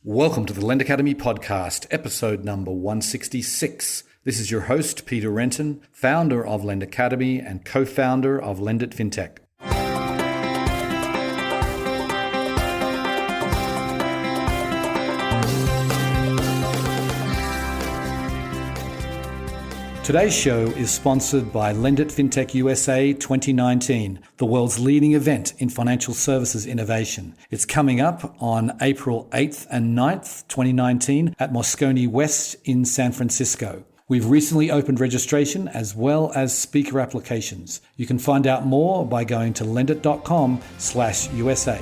Welcome to the Lend Academy podcast, episode number 166. This is your host, Peter Renton, founder of Lend Academy and co-founder of Lend It Fintech. Today's show is sponsored by Lend It Fintech USA 2019, the world's leading event in financial services innovation. It's coming up on April 8th and 9th, 2019 at Moscone West in San Francisco. We've recently opened registration as well as speaker applications. You can find out more by going to lendit.com/USA.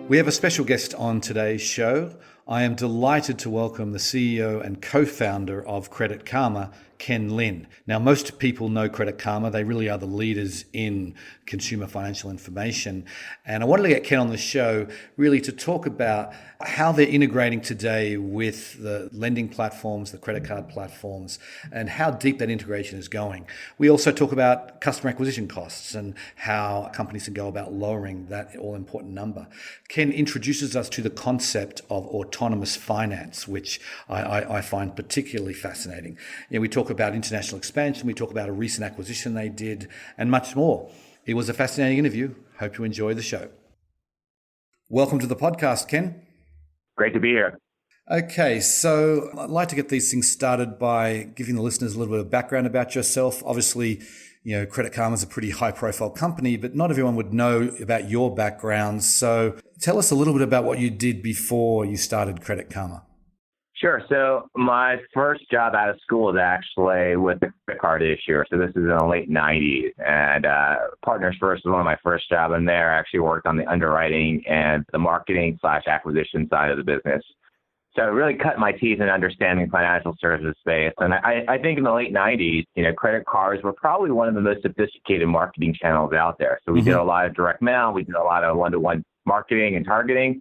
We have a special guest on today's show. I am delighted to welcome the CEO and co-founder of Credit Karma, Ken Lin. Now, most people know Credit Karma. They really are the leaders in consumer financial information. And I wanted to get Ken on the show really to talk about how they're integrating today with the lending platforms, the credit card platforms, and how deep that integration is going. We also talk about customer acquisition costs and how companies can go about lowering that all-important number. Ken introduces us to the concept of autonomous finance, which I find particularly fascinating. We talk about international expansion, we talk about a recent acquisition they did, and much more. It was a fascinating interview. Hope you enjoy the show. Welcome to the podcast, Ken. Great to be here. Okay, so I'd like to get these things started by giving the listeners a little bit of background about yourself. Obviously, Credit Karma is a pretty high-profile company, but not everyone would know about your background. So tell us a little bit about what you did before you started Credit Karma. Sure. So my first job out of school is actually with the credit card issuer. So this is in the late 90s. And Partners First was one of my first jobs. And there I actually worked on the underwriting and the marketing/acquisition side of the business. So it really cut my teeth in understanding financial services space. And I think in the late 90s, credit cards were probably one of the most sophisticated marketing channels out there. So we did a lot of direct mail. We did a lot of one-to-one marketing and targeting.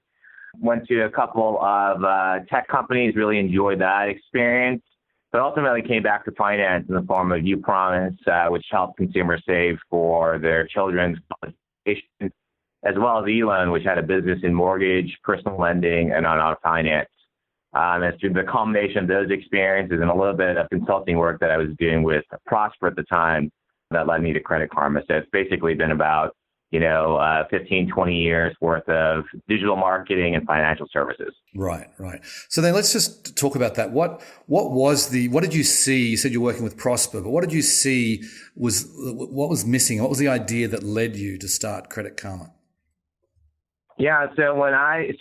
Went to a couple of tech companies, really enjoyed that experience, but ultimately came back to finance in the form of UPromise, which helped consumers save for their children's college education, as well as eLoan, which had a business in mortgage, personal lending, and on auto finance. It's through the combination of those experiences and a little bit of consulting work that I was doing with Prosper at the time that led me to Credit Karma. So it's basically been about 15, 20 years worth of digital marketing and financial services. Right. So then let's just talk about that. What did you see? You said you're working with Prosper, but what did you see what was missing? What was the idea that led you to start Credit Karma? Yeah. So I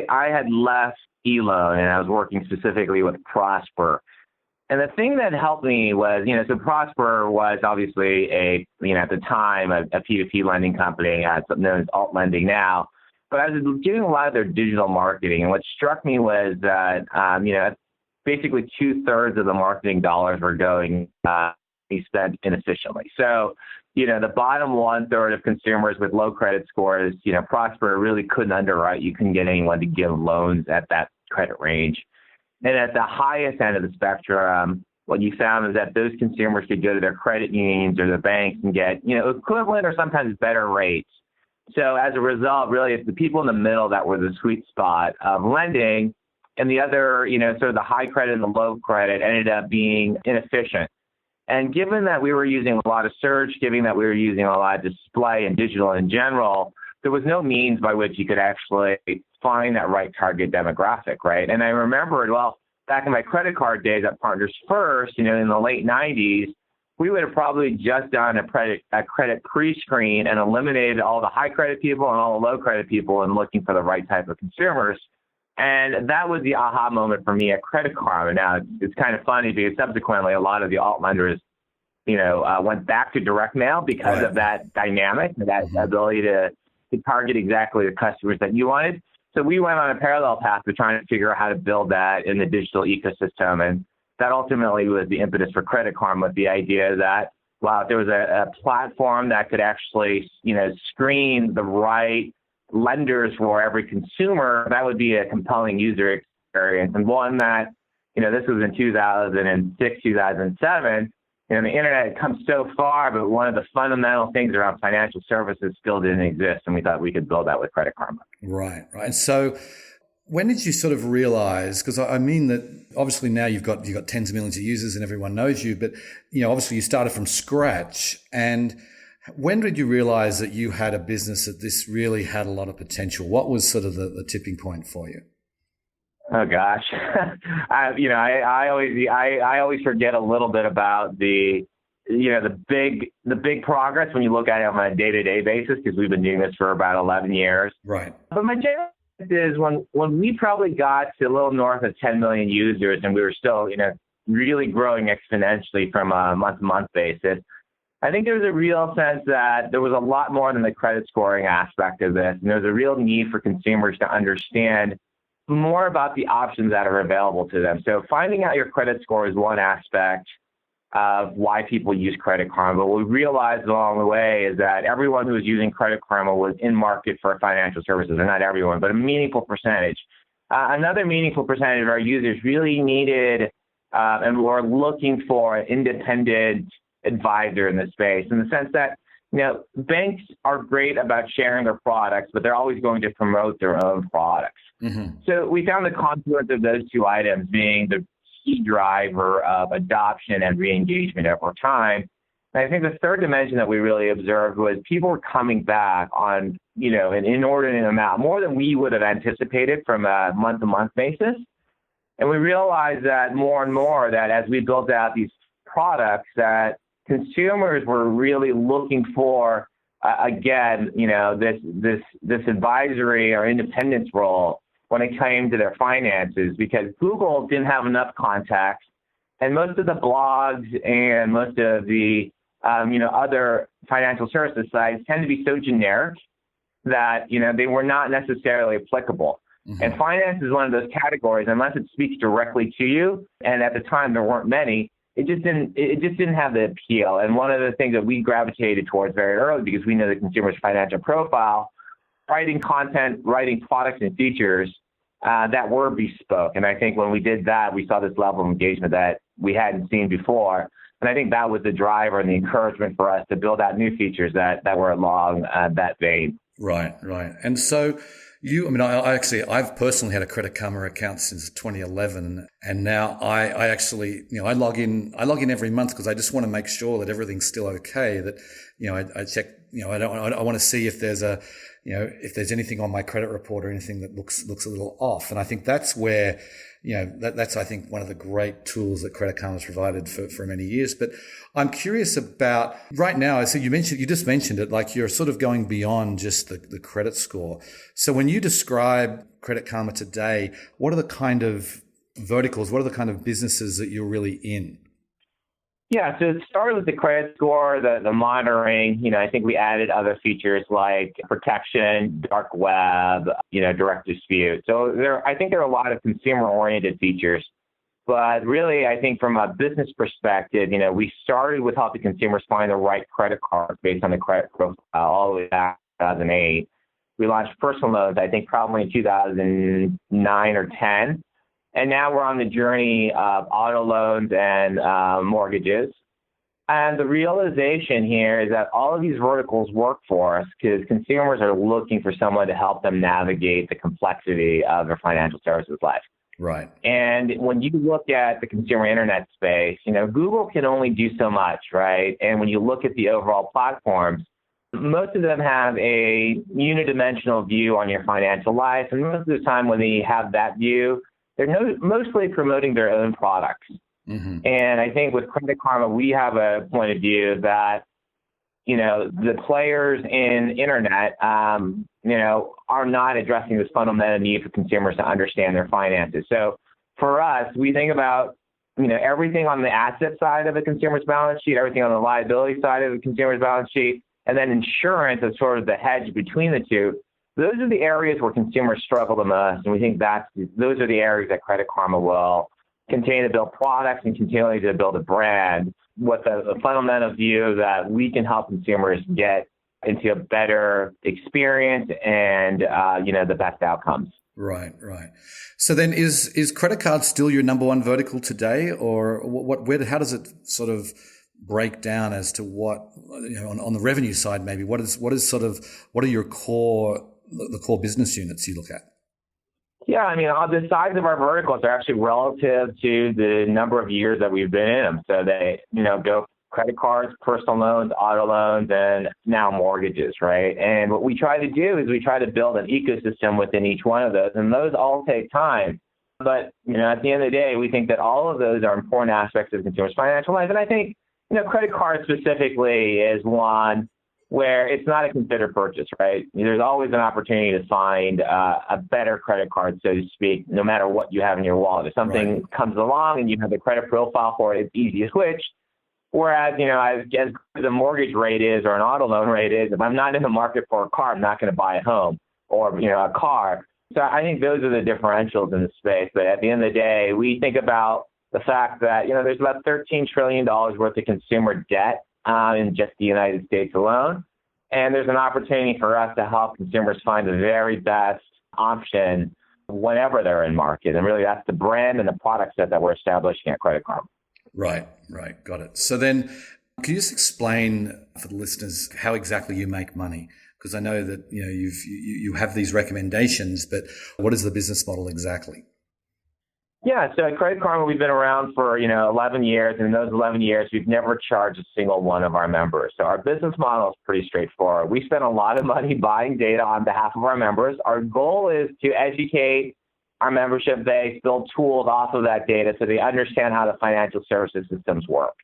had left eLoan and I was working specifically with Prosper. And the thing that helped me was, so Prosper was obviously at the time, a P2P lending company, something known as alt lending now. But I was doing a lot of their digital marketing. And what struck me was that, basically 2/3 of the marketing dollars were going be spent inefficiently. So, the bottom 1/3 of consumers with low credit scores, Prosper really couldn't underwrite. You couldn't get anyone to give loans at that credit range. And at the highest end of the spectrum, what you found is that those consumers could go to their credit unions or the banks and get, equivalent or sometimes better rates. So as a result, really, it's the people in the middle that were the sweet spot of lending, and the other, sort of the high credit and the low credit ended up being inefficient. And given that we were using a lot of search, given that we were using a lot of display and digital in general, there was no means by which you could actually find that right target demographic, right? And I remembered, back in my credit card days at Partners First, in the late 90s, we would have probably just done a credit pre-screen and eliminated all the high credit people and all the low credit people and looking for the right type of consumers. And that was the aha moment for me at Credit Karma. Now, it's kind of funny because subsequently a lot of the alt lenders, went back to direct mail because of that dynamic, that ability to target exactly the customers that you wanted. So we went on a parallel path to trying to figure out how to build that in the digital ecosystem. And that ultimately was the impetus for Credit Karma, with the idea that, if there was a platform that could actually, screen the right lenders for every consumer, that would be a compelling user experience. And one that, this was in 2006, 2007, the internet had come so far, but one of the fundamental things around financial services still didn't exist. And we thought we could build that with Credit Karma. Right. So when did you sort of realize, because I mean that obviously now you've got tens of millions of users and everyone knows you, but obviously you started from scratch. And when did you realize that you had a business that this really had a lot of potential? What was sort of the tipping point for you? Oh gosh, I always forget a little bit about the big progress when you look at it on a day-to-day basis, because we've been doing this for about 11 years. Right. But my general is when we probably got to a little north of 10 million users, and we were still really growing exponentially from a month-to-month basis. I think there was a real sense that there was a lot more than the credit scoring aspect of this, and there was a real need for consumers to understand more about the options that are available to them. So finding out your credit score is one aspect of why people use Credit Karma. But what we realized along the way is that everyone who was using Credit Karma was in market for financial services, or not everyone, but a meaningful percentage. Another meaningful percentage of our users really needed and were looking for an independent advisor in the space, in the sense that banks are great about sharing their products, but they're always going to promote their own products. Mm-hmm. So we found the confluence of those two items being the key driver of adoption and re-engagement over time. And I think the third dimension that we really observed was people were coming back on, an inordinate amount, more than we would have anticipated from a month-to-month basis. And we realized that more and more that as we built out these products, that consumers were really looking for, this advisory or independence role when it came to their finances, because Google didn't have enough context, and most of the blogs and most of the other financial services sites tend to be so generic that they were not necessarily applicable. Mm-hmm. And finance is one of those categories, unless it speaks directly to you, and at the time there weren't many, it just didn't have the appeal. And one of the things that we gravitated towards very early, because we know the consumer's financial profile, writing content, writing products and features that were bespoke. And I think when we did that, we saw this level of engagement that we hadn't seen before. And I think that was the driver and the encouragement for us to build out new features that were along that vein. Right. And so I've personally had a Credit Karma account since 2011, and now I actually, I log in every month because I just want to make sure that everything's still okay. That, I check, I want to see if there's if there's anything on my credit report or anything that looks a little off. And I think that's where, that's, I think, one of the great tools that Credit Karma has provided for many years. But I'm curious about right now. So you just mentioned it, like you're sort of going beyond just the credit score. So when you describe Credit Karma today, what are the kind of verticals, what are the kind of businesses that you're really in? Yeah, so it started with the credit score, the monitoring. I think we added other features like protection, dark web, direct dispute. So I think there are a lot of consumer-oriented features. But really, I think from a business perspective, we started with helping consumers find the right credit card based on the credit profile all the way back to 2008. We launched personal loans, I think, probably in 2009 or 10. And now we're on the journey of auto loans and mortgages. And the realization here is that all of these verticals work for us because consumers are looking for someone to help them navigate the complexity of their financial services life. Right. And when you look at the consumer internet space, Google can only do so much, right? And when you look at the overall platforms, most of them have a unidimensional view on your financial life. And most of the time when they have that view, they're mostly promoting their own products. Mm-hmm. And I think with Credit Karma, we have a point of view that, the players in internet, are not addressing this fundamental need for consumers to understand their finances. So for us, we think about, everything on the asset side of a consumer's balance sheet, everything on the liability side of the consumer's balance sheet, and then insurance as sort of the hedge between the two. Those are the areas where consumers struggle the most, and we think those are the areas that Credit Karma will continue to build products and continue to build a brand with a fundamental view that we can help consumers get into a better experience and the best outcomes. Right. So then, is credit card still your number one vertical today, or how does it sort of break down as to what on the revenue side? Maybe what are your core business units you look at? Yeah, I mean, the size of our verticals are actually relative to the number of years that we've been in them. So they, go credit cards, personal loans, auto loans, and now mortgages, right? And what we try to do is we try to build an ecosystem within each one of those, and those all take time. But, at the end of the day, we think that all of those are important aspects of consumers' financial life. And I think, credit cards specifically is one where it's not a considered purchase, right? There's always an opportunity to find a better credit card, so to speak, no matter what you have in your wallet. If something comes along and you have the credit profile for it, it's easy to switch. Whereas, as good the mortgage rate is or an auto loan rate is, if I'm not in the market for a car, I'm not going to buy a home or, a car. So I think those are the differentials in the space. But at the end of the day, we think about the fact that, there's about $13 trillion worth of consumer debt in just the United States alone. And there's an opportunity for us to help consumers find the very best option whenever they're in market. And really, that's the brand and the product set that we're establishing at Credit Karma. Right. Got it. So then, can you just explain for the listeners how exactly you make money? Because I know that, you have these recommendations, but what is the business model exactly? Yeah, so at Credit Karma, we've been around for, 11 years, and in those 11 years, we've never charged a single one of our members. So our business model is pretty straightforward. We spend a lot of money buying data on behalf of our members. Our goal is to educate our membership base, build tools off of that data so they understand how the financial services systems work.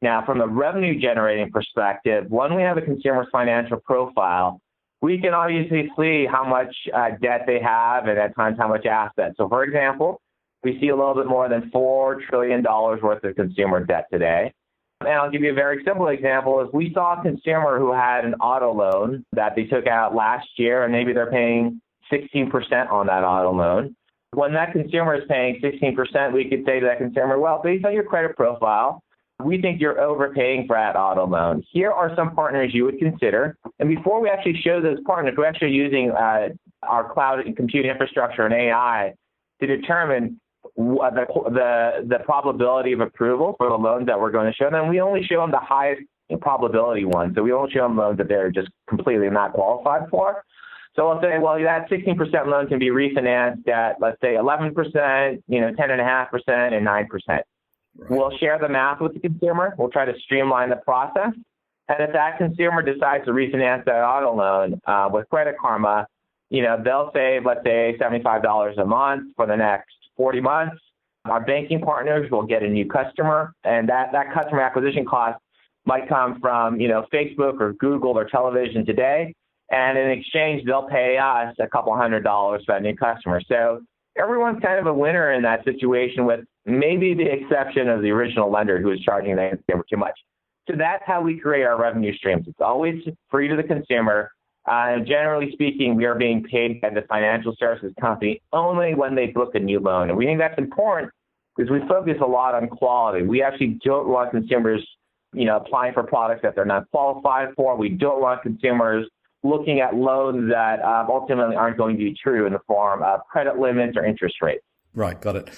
Now, from a revenue generating perspective, when we have a consumer's financial profile, we can obviously see how much debt they have and at times how much assets. So, for example, we see a little bit more than $4 trillion worth of consumer debt today. And I'll give you a very simple example. If we saw a consumer who had an auto loan that they took out last year, and maybe they're paying 16% on that auto loan, when that consumer is paying 16%, we could say to that consumer, well, based on your credit profile, we think you're overpaying for that auto loan. Here are some partners you would consider. And before we actually show those partners, we're actually using our cloud and compute infrastructure and AI to determine the probability of approval for the loans that we're going to show them. We only show them the highest probability ones. So we only show them loans that they're just completely not qualified for. So we'll say, well, that 16% loan can be refinanced at, let's say, 11%, 10.5%, and 9%. Right. We'll share the math with the consumer. We'll try to streamline the process. And if that consumer decides to refinance that auto loan with Credit Karma, they'll save, let's say, $75 a month for the next 40 months. Our banking partners will get a new customer, and that customer acquisition cost might come from, Facebook or Google or television today. And in exchange, they'll pay us a couple $100 for that new customer. So everyone's kind of a winner in that situation, with maybe the exception of the original lender who is charging the consumer too much. So that's how we create our revenue streams. It's always free to the consumer. And generally speaking, we are being paid by the financial services company only when they book a new loan. And we think that's important because we focus a lot on quality. We actually don't want consumers, applying for products that they're not qualified for. We don't want consumers looking at loans that ultimately aren't going to be true in the form of credit limits or interest rates. Right, got it.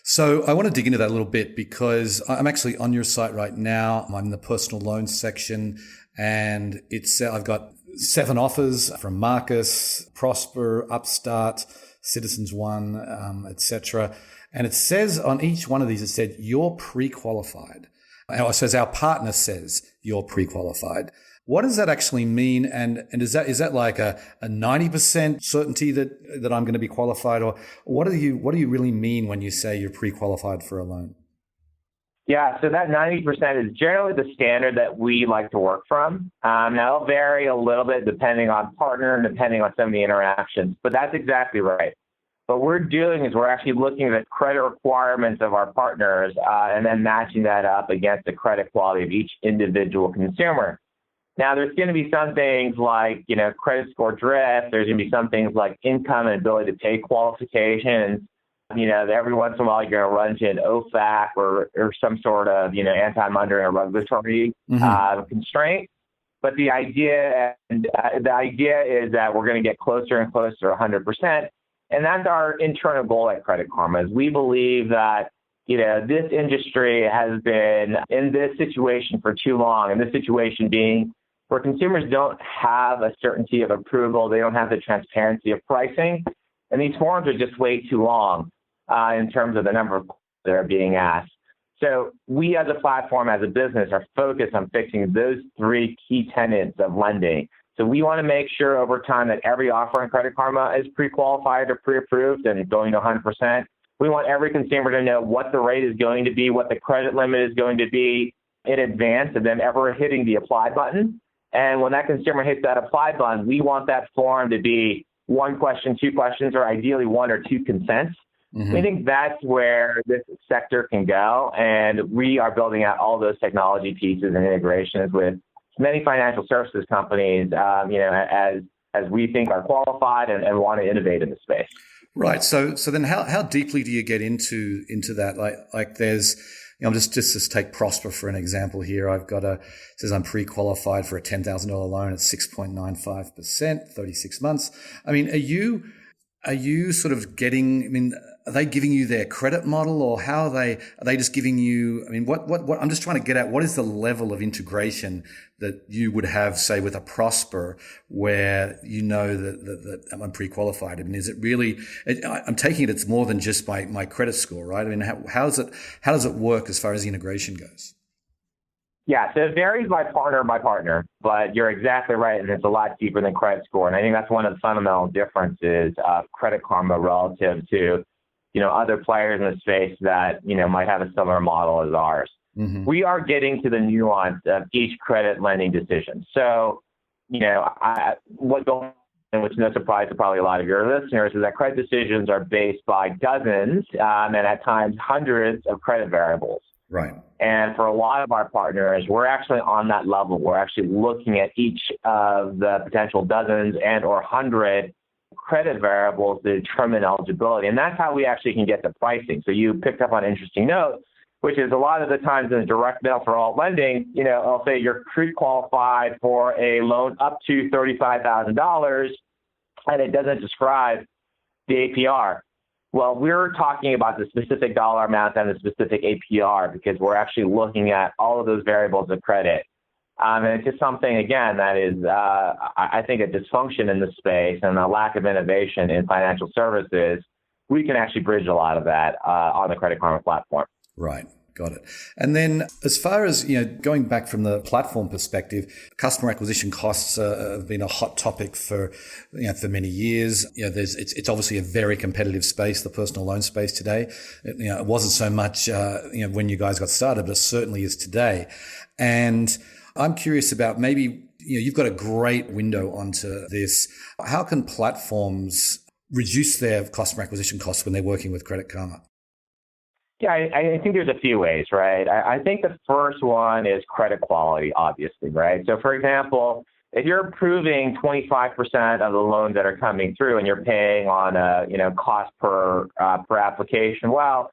So I want to dig into that a little bit because I'm actually on your site right now. I'm in the personal loans section, and I've got 7 offers from Marcus, Prosper, Upstart, Citizens One, etc. And it says on each one of these, it said you're pre-qualified. It says our partner says you're pre-qualified. What does that actually mean? And is that like a 90% certainty that I'm going to be qualified, or what do you really mean when you say you're pre-qualified for a loan? Yeah, so that 90% is generally the standard that we like to work from. Now, it'll vary a little bit depending on partner and depending on some of the interactions, but that's exactly right. What we're doing is we're actually looking at the credit requirements of our partners and then matching that up against the credit quality of each individual consumer. Now, there's going to be some things like, credit score drift. There's going to be some things like income and ability to pay qualifications. Every once in a while, you're going to run into an OFAC or some sort of, anti-money or regulatory constraint. But the idea is that we're going to get closer and closer to 100%. And that's our internal goal at Credit Karma, is we believe that, this industry has been in this situation for too long, and this situation being where consumers don't have a certainty of approval, they don't have the transparency of pricing, And these forms are just way too long in terms of the number of questions that are being asked. So we as a platform, as a business, are focused on fixing those three key tenets of lending. So we want to make sure over time that every offer on Credit Karma is pre-qualified or pre-approved and going to 100%. We want every consumer to know what the rate is going to be, what the credit limit is going to be in advance of them ever hitting the apply button. And when that consumer hits that apply button, we want that form to be one question, two questions, or ideally one or two consents. Mm-hmm. We think that's where this sector can go. And we are building out all those technology pieces and integrations with many financial services companies, as we think are qualified and want to innovate in the space. Right. So then how deeply do you get into that? Like there's, just take Prosper for an example here. I've got it says I'm pre-qualified for a $10,000 loan at 6.95%, 36 months. I mean, are you sort of are they giving you their credit model, or how are they just giving you, what I'm just trying to get at, what is the level of integration that you would have, say, with a Prosper where that I'm pre-qualified? Is it really, I'm taking it's more than just my credit score, right? How does it work as far as the integration goes? Yeah, so it varies by partner, but you're exactly right, and it's a lot deeper than credit score. And I think that's one of the fundamental differences of Credit Karma relative to, other players in the space that, might have a similar model as ours. Mm-hmm. We are getting to the nuance of each credit lending decision. So, what goes on, which is no surprise to probably a lot of your listeners, is that credit decisions are based by dozens and at times hundreds of credit variables. Right. And for a lot of our partners, we're actually on that level. We're actually looking at each of the potential dozens and or 100 credit variables to determine eligibility. And that's how we actually can get the pricing. So you picked up on an interesting note, which is a lot of the times in the direct mail for alt lending, I'll say you're pre-qualified for a loan up to $35,000, and it doesn't describe the APR. Well, we're talking about the specific dollar amount and the specific APR because we're actually looking at all of those variables of credit. And it's just something, again, that is, I think, a dysfunction in the space and a lack of innovation in financial services. We can actually bridge a lot of that on the Credit Karma platform. Right. Got it. And then as far as, going back from the platform perspective, customer acquisition costs have been a hot topic for many years. It's obviously a very competitive space, the personal loan space today. It wasn't so much, when you guys got started, but it certainly is today. And I'm curious about maybe, you've got a great window onto this. How can platforms reduce their customer acquisition costs when they're working with Credit Karma? Yeah, I think there's a few ways, right? I think the first one is credit quality, obviously, right? So, for example, if you're approving 25% of the loans that are coming through and you're paying on a, cost per application, well,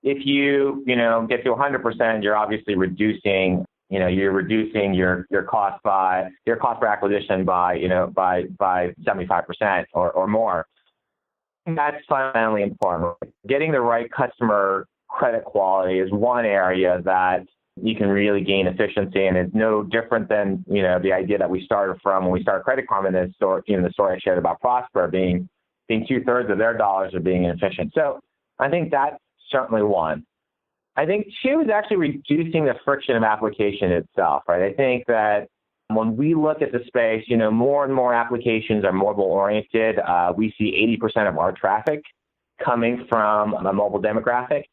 if you, get to 100%, you're obviously reducing, your cost per acquisition by 75% or more. That's fundamentally important. Getting the right customer credit quality is one area that you can really gain efficiency, and it's no different than the idea that we started from when we started Credit Karma. In the story I shared about Prosper being 2/3 of their dollars are being inefficient. So I think that's certainly one. I think two is actually reducing the friction of application itself. Right. I think that when we look at the space, more and more applications are mobile oriented. We see 80% of our traffic coming from a mobile demographic.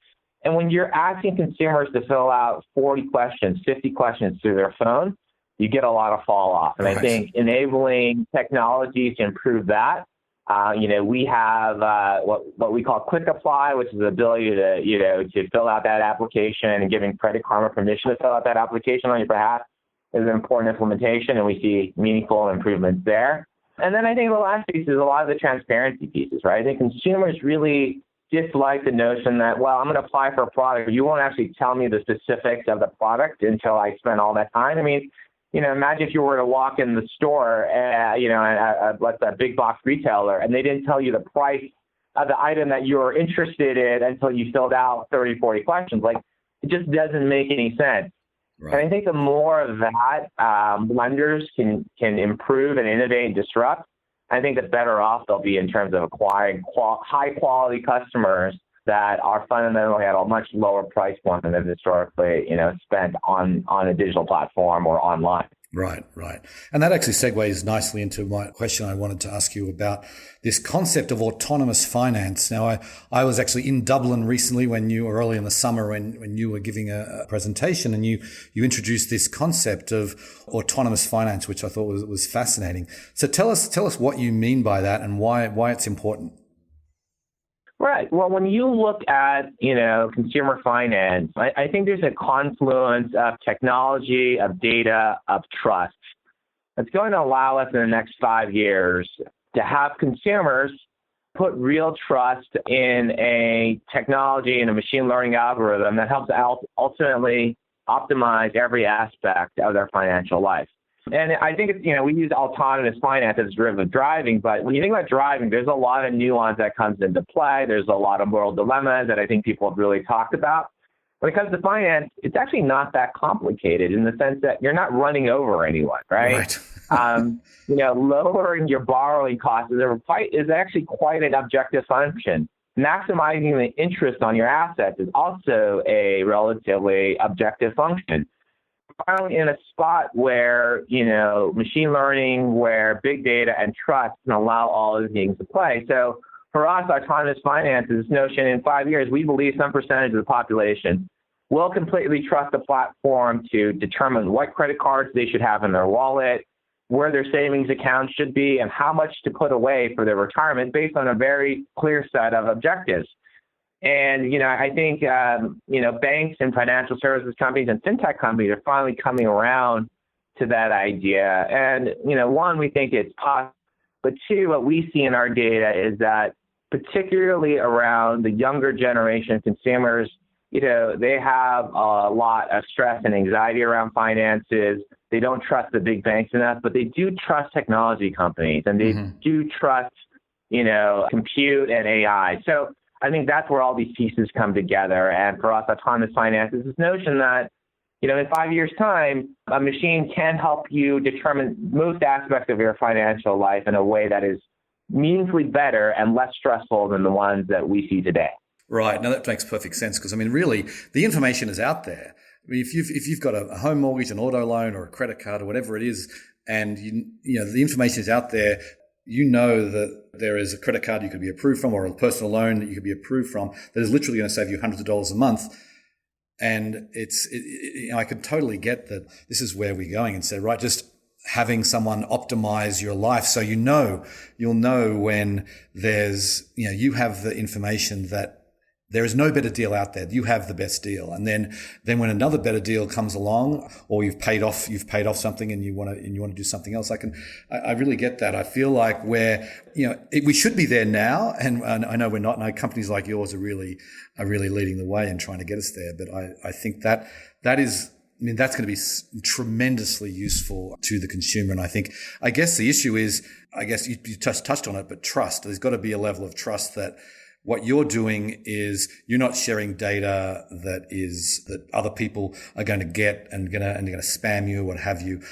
And when you're asking consumers to fill out 40 questions, 50 questions through their phone, you get a lot of fall off. And I think enabling technology to improve that, we have what we call quick apply, which is the ability to fill out that application, and giving Credit Karma permission to fill out that application on your behalf is an important implementation, and we see meaningful improvements there. And then I think the last piece is a lot of the transparency pieces, right? I think consumers really dislike the notion that, well, I'm going to apply for a product, but you won't actually tell me the specifics of the product until I spend all that time. Imagine if you were to walk in the store, let's say a big box retailer, and they didn't tell you the price of the item that you were interested in until you filled out 30, 40 questions. It just doesn't make any sense. Right. And I think the more of that lenders can improve and innovate and disrupt, I think the better off they'll be in terms of acquiring high quality customers that are fundamentally at a much lower price point than they've historically, spent on a digital platform or online. Right, right. And that actually segues nicely into my question I wanted to ask you about this concept of autonomous finance. Now, I was actually in Dublin recently early in the summer when you were giving a presentation, and you introduced this concept of autonomous finance, which I thought was fascinating. So tell us what you mean by that and why it's important. Right. Well, when you look at, consumer finance, I think there's a confluence of technology, of data, of trust that's going to allow us in the next 5 years to have consumers put real trust in a technology and a machine learning algorithm that helps ultimately optimize every aspect of their financial life. And I think it's, we use autonomous finance as a derivative of driving, but when you think about driving, there's a lot of nuance that comes into play. There's a lot of moral dilemmas that I think people have really talked about. When it comes to finance, it's actually not that complicated in the sense that you're not running over anyone, right? Lowering your borrowing costs is actually quite an objective function. Maximizing the interest on your assets is also a relatively objective function. Finally, in a spot where, machine learning, where big data and trust can allow all of these things to play. So for us, autonomous finance is this notion in 5 years, we believe some percentage of the population will completely trust the platform to determine what credit cards they should have in their wallet, where their savings accounts should be, and how much to put away for their retirement based on a very clear set of objectives. And, I think, banks and financial services companies and fintech companies are finally coming around to that idea. And, one, we think it's possible. But two, what we see in our data is that particularly around the younger generation consumers, they have a lot of stress and anxiety around finances. They don't trust the big banks enough, but they do trust technology companies, and they do trust, compute and AI. So I think that's where all these pieces come together. And for us, autonomous finance is this notion that, in 5 years' time, a machine can help you determine most aspects of your financial life in a way that is meaningfully better and less stressful than the ones that we see today. Right. Now that makes perfect sense because, really, the information is out there. I mean, if you've got a home mortgage, an auto loan or a credit card or whatever it is, and, the information is out there, that there is a credit card you could be approved from or a personal loan that you could be approved from that is literally going to save you hundreds of dollars a month. And I could totally get that this is where we're going and say, right, just having someone optimize your life. So, you'll know when there's, you have the information that there is no better deal out there. You have the best deal. And then when another better deal comes along, or you've paid off something and you want to do something else, I really get that. I feel like we should be there now. And I know we're not. And companies like yours are really leading the way and trying to get us there. But I think that's going to be tremendously useful to the consumer. And I guess the issue is, you just touched on it, but trust. There's got to be a level of trust that what you're doing is you're not sharing data that other people are going to get and they're going to spam you, what have you.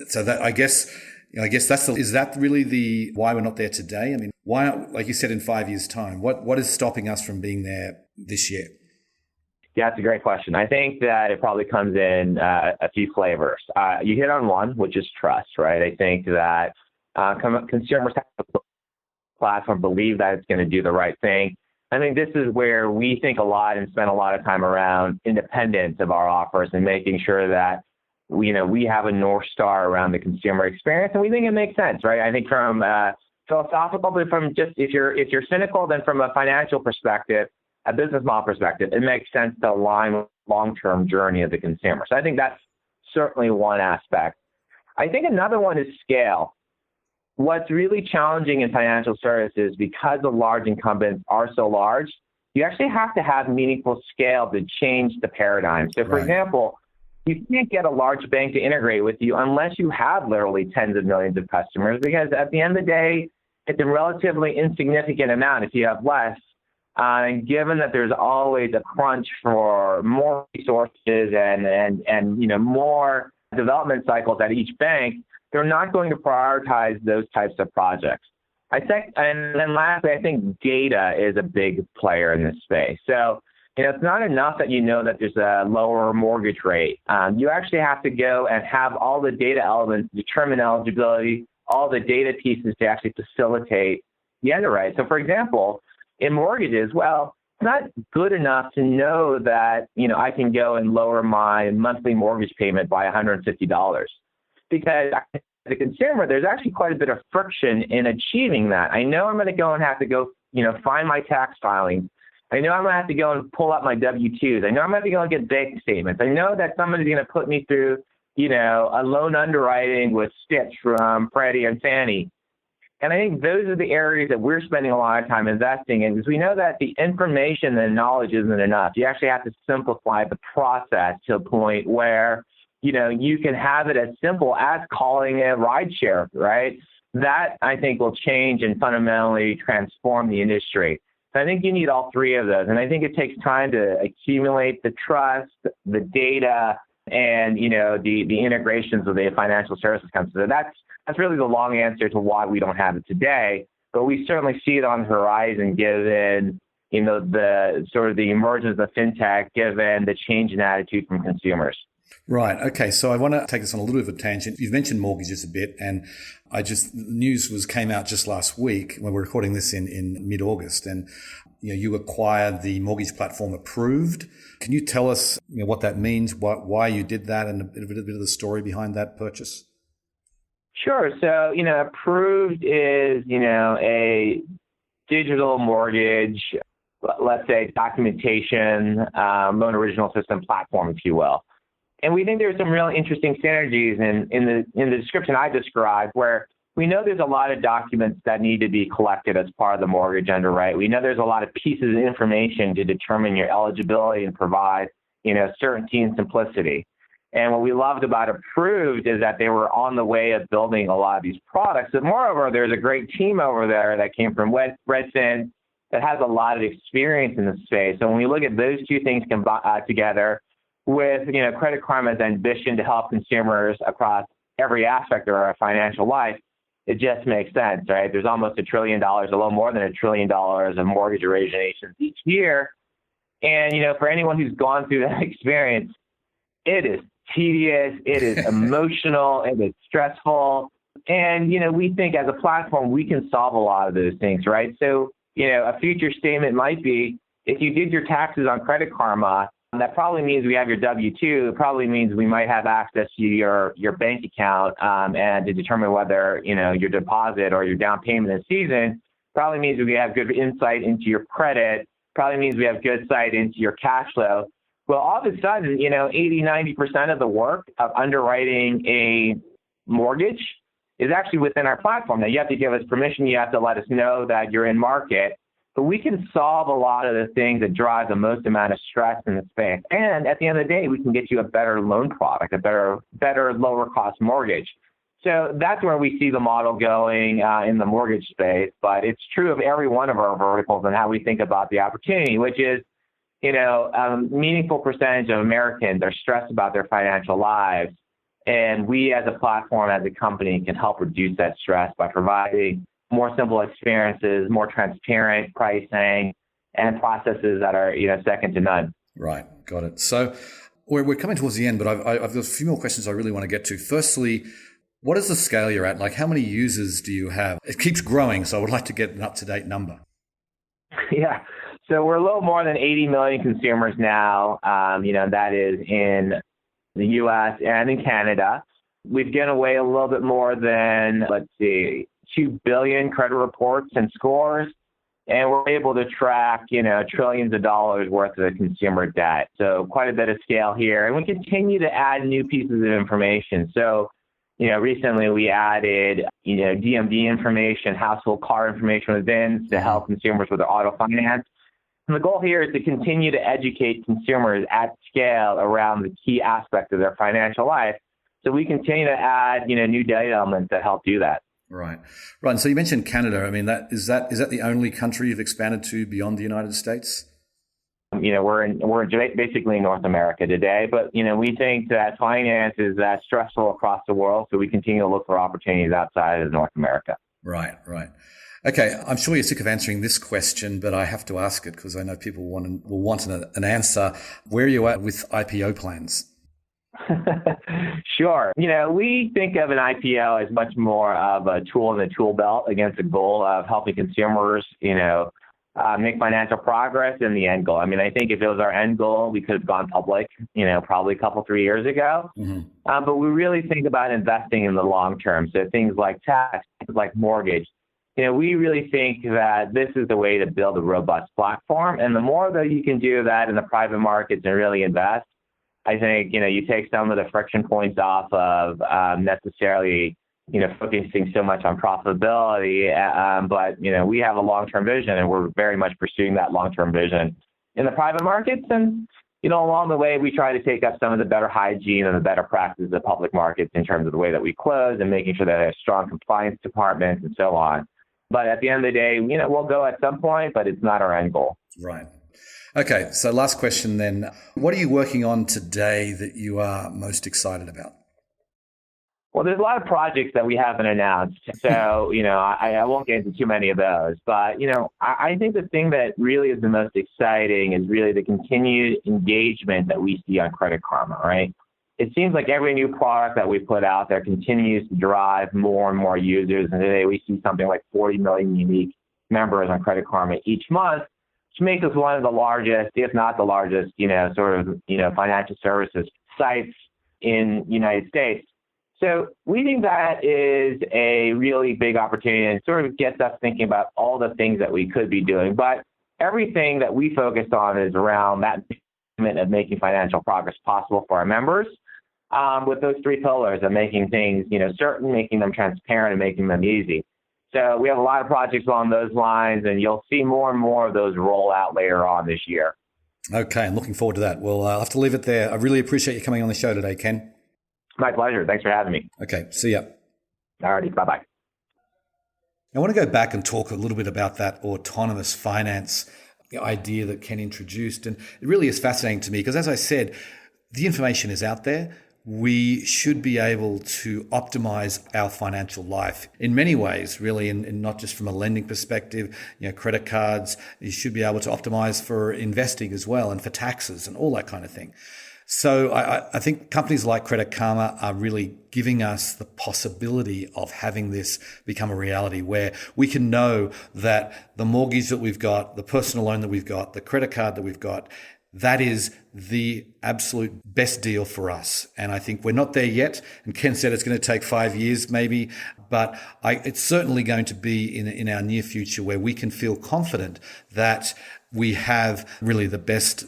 So that I guess is that really why we're not there today? I mean, why not, like you said, in 5 years' time? What is stopping us from being there this year? Yeah, it's a great question. I think that it probably comes in a few flavors. You hit on one, which is trust, right? I think that consumers have to platform believe that it's going to do the right thing. I think this is where we think a lot and spend a lot of time around independence of our offers and making sure that we have a North Star around the consumer experience, and we think it makes sense, right? I think from philosophical, but from just if you're cynical, then from a financial perspective, a business model perspective, it makes sense to align with the long-term journey of the consumer. So I think that's certainly one aspect. I think another one is scale. What's really challenging in financial services, because the large incumbents are so large, you actually have to have meaningful scale to change the paradigm. So, for example, you can't get a large bank to integrate with you unless you have literally tens of millions of customers, because at the end of the day, it's a relatively insignificant amount if you have less. And given that there's always a crunch for more resources and more development cycles at each bank, they're not going to prioritize those types of projects. And then lastly, I think data is a big player in this space. So, it's not enough that you know that there's a lower mortgage rate. You actually have to go and have all the data elements, determine eligibility, all the data pieces to actually facilitate the underwrite. So, for example, in mortgages, well, it's not good enough to know that, I can go and lower my monthly mortgage payment by $150 because as a consumer, there's actually quite a bit of friction in achieving that. I know I'm going to go and have to go, find my tax filings. I know I'm going to have to go and pull up my W-2s. I know I'm going to have to go and get bank statements. I know that somebody's going to put me through, a loan underwriting with Stitch from Freddie and Fannie. And I think those are the areas that we're spending a lot of time investing in because we know that the information and knowledge isn't enough. You actually have to simplify the process to a point where, you can have it as simple as calling a rideshare, right? That, I think, will change and fundamentally transform the industry. So I think you need all three of those. And I think it takes time to accumulate the trust, the data, and, the integrations with the financial services companies. So that's really the long answer to why we don't have it today. But we certainly see it on the horizon given, the sort of the emergence of fintech, given the change in attitude from consumers. Right. Okay. So I want to take this on a little bit of a tangent. You've mentioned mortgages a bit, and the news came out just last week when we're recording this in mid-August, and you acquired the mortgage platform Approved. Can you tell us what that means, why you did that, and a bit of the story behind that purchase? Sure. So Approved is a digital mortgage, let's say documentation, loan original system platform, if you will. And we think there's some really interesting synergies in the description I described, where we know there's a lot of documents that need to be collected as part of the mortgage underwrite. We know there's a lot of pieces of information to determine your eligibility and provide, certainty and simplicity. And what we loved about Approved is that they were on the way of building a lot of these products. And moreover, there's a great team over there that came from Redfin that has a lot of experience in the space. So when we look at those two things together, with Credit Karma's ambition to help consumers across every aspect of our financial life, it just makes sense, right? There's almost $1 trillion, a little more than $1 trillion of mortgage originations each year. And, for anyone who's gone through that experience, it is tedious, it is emotional, it is stressful. And, we think as a platform, we can solve a lot of those things, right? So, a future statement might be, if you did your taxes on Credit Karma, that probably means we have your W-2. It probably means we might have access to your bank account and to determine whether, your deposit or your down payment is seasoned. Probably means we have good insight into your credit. Probably means we have good insight into your cash flow. Well, all of a sudden, 80, 90% of the work of underwriting a mortgage is actually within our platform. Now, you have to give us permission. You have to let us know that you're in market. But we can solve a lot of the things that drive the most amount of stress in the space. And at the end of the day, we can get you a better loan product, a better lower cost mortgage. So that's where we see the model going in the mortgage space. But it's true of every one of our verticals and how we think about the opportunity, which is, a meaningful percentage of Americans are stressed about their financial lives. And we as a platform, as a company, can help reduce that stress by providing more simple experiences, more transparent pricing, and processes that are, second to none. Right. Got it. So we're coming towards the end, but I've got a few more questions I really want to get to. Firstly, what is the scale you're at? Like, how many users do you have? It keeps growing, so I would like to get an up-to-date number. Yeah. So we're a little more than 80 million consumers now. That is in the U.S. and in Canada. We've given away a little bit more than, 2 billion credit reports and scores, and we're able to track, trillions of dollars worth of consumer debt. So quite a bit of scale here, and we continue to add new pieces of information. So, recently we added, DMV information, household card information within to help consumers with their auto finance. And the goal here is to continue to educate consumers at scale around the key aspects of their financial life. So we continue to add, new data elements that help do that. Right. And so you mentioned Canada. I mean, is that the only country you've expanded to beyond the United States? We're basically in North America today, but we think that finance is stressful across the world, so we continue to look for opportunities outside of North America. Right. Okay, I'm sure you're sick of answering this question, but I have to ask it because I know people will want an answer. Where are you at with IPO plans? Sure. We think of an IPO as much more of a tool in the tool belt against the goal of helping consumers, make financial progress in the end goal. I mean, I think if it was our end goal, we could have gone public, probably a couple, 3 years ago. Mm-hmm. But we really think about investing in the long term. So things like tax, things like mortgage. We really think that this is the way to build a robust platform. And the more that you can do that in the private markets and really invest, I think, you take some of the friction points off of necessarily, focusing so much on profitability. But, we have a long-term vision, and we're very much pursuing that long-term vision in the private markets. And, along the way, we try to take up some of the better hygiene and the better practices of public markets in terms of the way that we close and making sure that there's strong compliance departments and so on. But at the end of the day, we'll go at some point, but it's not our end goal. Right. Okay, so last question then. What are you working on today that you are most excited about? Well, there's a lot of projects that we haven't announced. So, I won't get into too many of those. But, I think the thing that really is the most exciting is really the continued engagement that we see on Credit Karma, right? It seems like every new product that we put out there continues to drive more and more users. And today we see something like 40 million unique members on Credit Karma each month, which makes us one of the largest, if not the largest, financial services sites in the United States. So we think that is a really big opportunity and sort of gets us thinking about all the things that we could be doing. But everything that we focused on is around that commitment of making financial progress possible for our members, with those three pillars of making things, certain, making them transparent, and making them easy. So we have a lot of projects along those lines, and you'll see more and more of those roll out later on this year. Okay, I'm looking forward to that. Well, I'll have to leave it there. I really appreciate you coming on the show today, Ken. My pleasure. Thanks for having me. Okay, see ya. All righty, bye-bye. I want to go back and talk a little bit about that autonomous finance idea that Ken introduced. And it really is fascinating to me because, as I said, the information is out there. We should be able to optimize our financial life in many ways, really, and not just from a lending perspective. Credit cards, you should be able to optimize for investing as well and for taxes and all that kind of thing. So I think companies like Credit Karma are really giving us the possibility of having this become a reality where we can know that the mortgage that we've got, the personal loan that we've got, the credit card that we've got, that is the absolute best deal for us. And I think we're not there yet. And Ken said it's going to take 5 years maybe, but it's certainly going to be in our near future where we can feel confident that we have really the best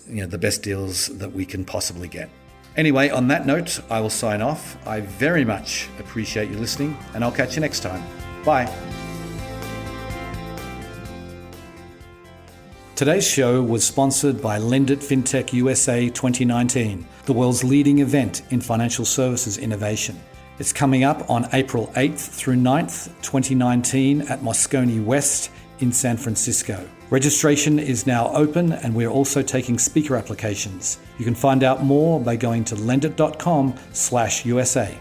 deals that we can possibly get. Anyway, on that note, I will sign off. I very much appreciate you listening, and I'll catch you next time. Bye. Today's show was sponsored by Lend It Fintech USA 2019, the world's leading event in financial services innovation. It's coming up on April 8th through 9th, 2019 at Moscone West in San Francisco. Registration is now open, and we're also taking speaker applications. You can find out more by going to lendit.com/USA.